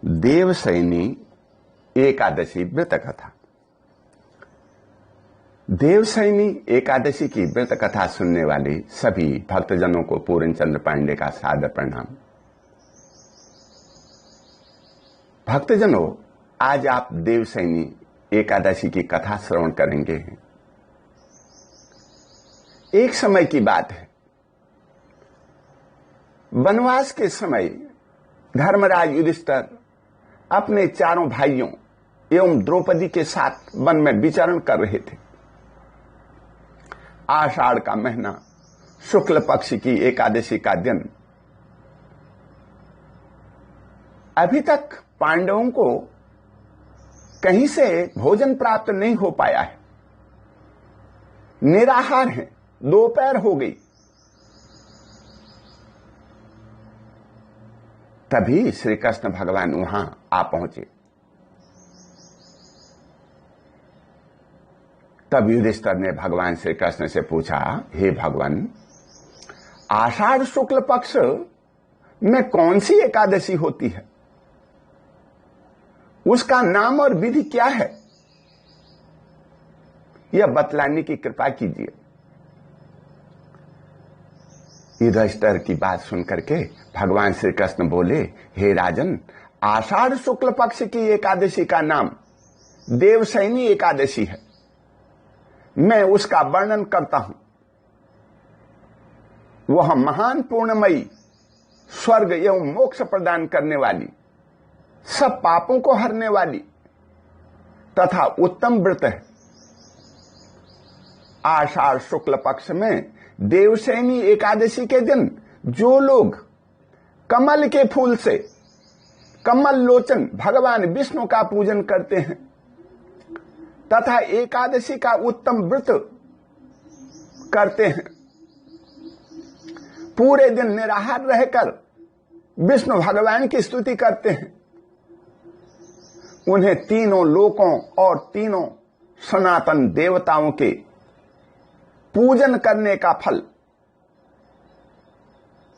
देवशयनी एकादशी व्रत कथा। देवशयनी एकादशी की व्रत कथा सुनने वाले सभी भक्तजनों को पूर्णचंद्र पांडे का सादर प्रणाम। भक्तजनों, आज आप देवशयनी एकादशी की कथा श्रवण करेंगे। एक समय की बात है, वनवास के समय धर्मराज युधिष्ठिर अपने चारों भाइयों एवं द्रौपदी के साथ वन में विचरण कर रहे थे। आषाढ़ का महीना, शुक्ल पक्ष की एकादशी का दिन। अभी तक पांडवों को कहीं से भोजन प्राप्त नहीं हो पाया है, निराहार हैं, दोपहर हो गई। तभी श्री कृष्ण भगवान वहां आ पहुंचे। तब युधिष्ठिर ने भगवान श्री कृष्ण से पूछा, हे भगवान, आषाढ़ शुक्ल पक्ष में कौन सी एकादशी होती है? उसका नाम और विधि क्या है? यह बतलाने की कृपा कीजिए। युधिष्ठिर की बात सुनकर के भगवान श्री कृष्ण बोले, हे राजन, आषाढ़ शुक्ल पक्ष की एकादशी का नाम देवशयनी एकादशी है। मैं उसका वर्णन करता हूं। वह महान पूर्णमयी, स्वर्ग एवं मोक्ष प्रदान करने वाली, सब पापों को हरने वाली तथा उत्तम व्रत है। आषाढ़ शुक्ल पक्ष में देवशयनी एकादशी के दिन जो लोग कमल के फूल से कमल लोचन भगवान विष्णु का पूजन करते हैं तथा एकादशी का उत्तम व्रत करते हैं, पूरे दिन निराहार रहकर विष्णु भगवान की स्तुति करते हैं, उन्हें तीनों लोकों और तीनों सनातन देवताओं के पूजन करने का फल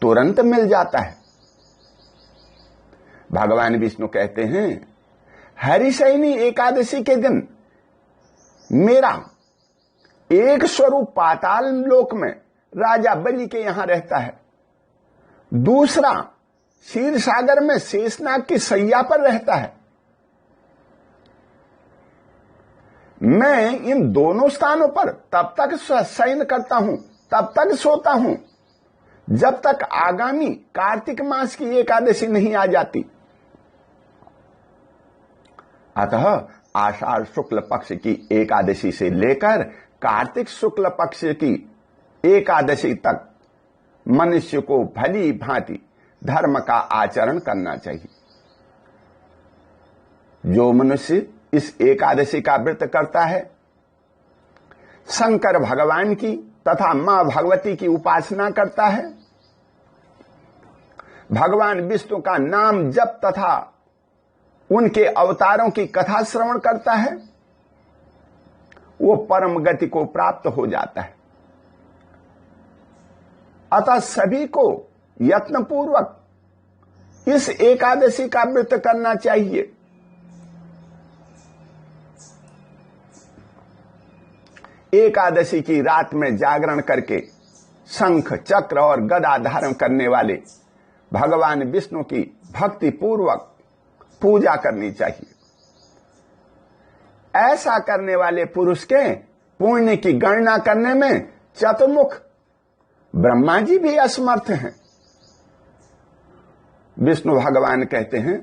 तुरंत मिल जाता है। भगवान विष्णु कहते हैं, हरिशयनी एकादशी के दिन मेरा एक स्वरूप पाताल लोक में राजा बलि के यहां रहता है, दूसरा क्षीर सागर में शेषनाग की सैया पर रहता है। मैं इन दोनों स्थानों पर तब तक शयन करता हूं, तब तक सोता हूं, जब तक आगामी कार्तिक मास की एकादशी नहीं आ जाती। अतः आषाढ़ शुक्ल पक्ष की एकादशी से लेकर कार्तिक शुक्ल पक्ष की एकादशी तक मनुष्य को भली भांति धर्म का आचरण करना चाहिए। जो मनुष्य इस एकादशी का व्रत करता है, शंकर भगवान की तथा मां भगवती की उपासना करता है, भगवान विष्णु का नाम जप तथा उनके अवतारों की कथा श्रवण करता है, वो परम गति को प्राप्त हो जाता है। अतः सभी को यत्नपूर्वक इस एकादशी का व्रत करना चाहिए। एकादशी की रात में जागरण करके शंख, चक्र और गदा धारण करने वाले भगवान विष्णु की भक्ति पूर्वक पूजा करनी चाहिए। ऐसा करने वाले पुरुष के पुण्य की गणना करने में चतुर्मुख ब्रह्मा जी भी असमर्थ हैं। विष्णु भगवान कहते हैं,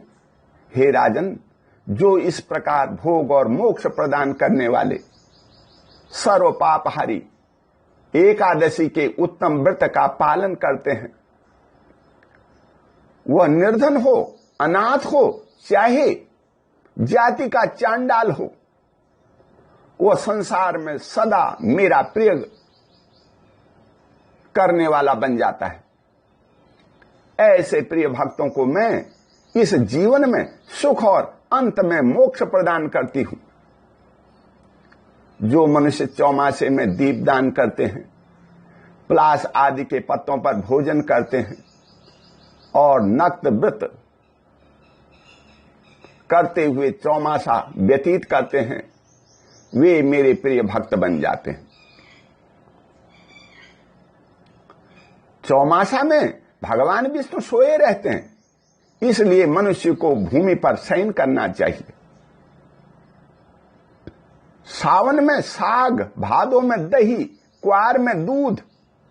हे राजन, जो इस प्रकार भोग और मोक्ष प्रदान करने वाले सर्व पापहारी एकादशी के उत्तम व्रत का पालन करते हैं, वह निर्धन हो, अनाथ हो, चाहे जाति का चांडाल हो, वह संसार में सदा मेरा प्रिय करने वाला बन जाता है। ऐसे प्रिय भक्तों को मैं इस जीवन में सुख और अंत में मोक्ष प्रदान करती हूं। जो मनुष्य चौमासे में दीपदान करते हैं, प्लास आदि के पत्तों पर भोजन करते हैं और नक्त व्रत करते हुए चौमासा व्यतीत करते हैं, वे मेरे प्रिय भक्त बन जाते हैं। चौमासा में भगवान विष्णु सोए रहते हैं, इसलिए मनुष्य को भूमि पर शयन करना चाहिए। सावन में साग, भादों में दही, क्वार में दूध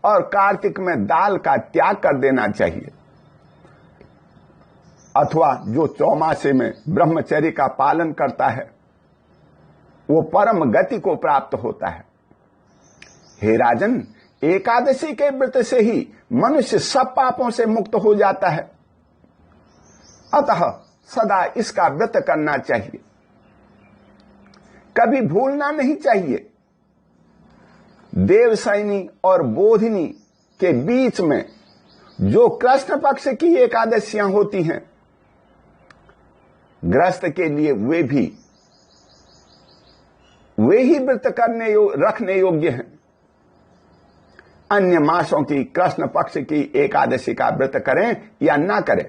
और कार्तिक में दाल का त्याग कर देना चाहिए। अथवा जो चौमासे में ब्रह्मचर्य का पालन करता है वो परम गति को प्राप्त होता है। हे राजन, एकादशी के व्रत से ही मनुष्य सब पापों से मुक्त हो जाता है, अतः सदा इसका व्रत करना चाहिए, कभी भूलना नहीं चाहिए। देवशयनी और बोधिनी के बीच में जो कृष्ण पक्ष की एकादशियां होती हैं, गृहस्थ के लिए वे ही व्रत रखने योग्य हैं। अन्य मासों की कृष्ण पक्ष की एकादशी का व्रत करें या ना करें,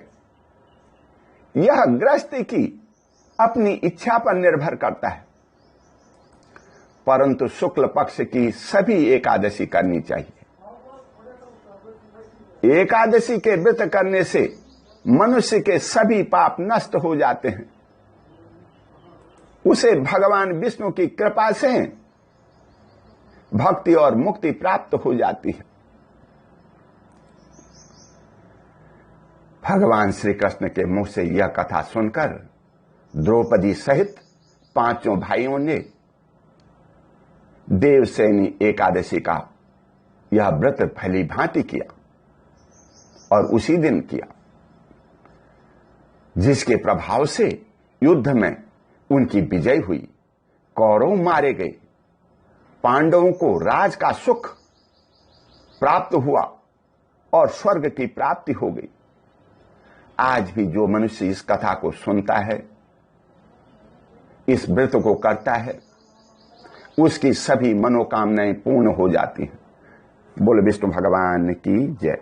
यह गृहस्थ की अपनी इच्छा पर निर्भर करता है, परंतु शुक्ल पक्ष की सभी एकादशी करनी चाहिए। एकादशी के व्रत करने से मनुष्य के सभी पाप नष्ट हो जाते हैं, उसे भगवान विष्णु की कृपा से भक्ति और मुक्ति प्राप्त हो जाती है। भगवान श्री कृष्ण के मुख से यह कथा सुनकर द्रौपदी सहित पांचों भाइयों ने देवशयनी एकादशी का यह व्रत भली भांति किया और उसी दिन किया, जिसके प्रभाव से युद्ध में उनकी विजय हुई, कौरव मारे गए, पांडवों को राज का सुख प्राप्त हुआ और स्वर्ग की प्राप्ति हो गई। आज भी जो मनुष्य इस कथा को सुनता है, इस व्रत को करता है, उसकी सभी मनोकामनाएं पूर्ण हो जाती हैं। बोल विष्णु भगवान की जय।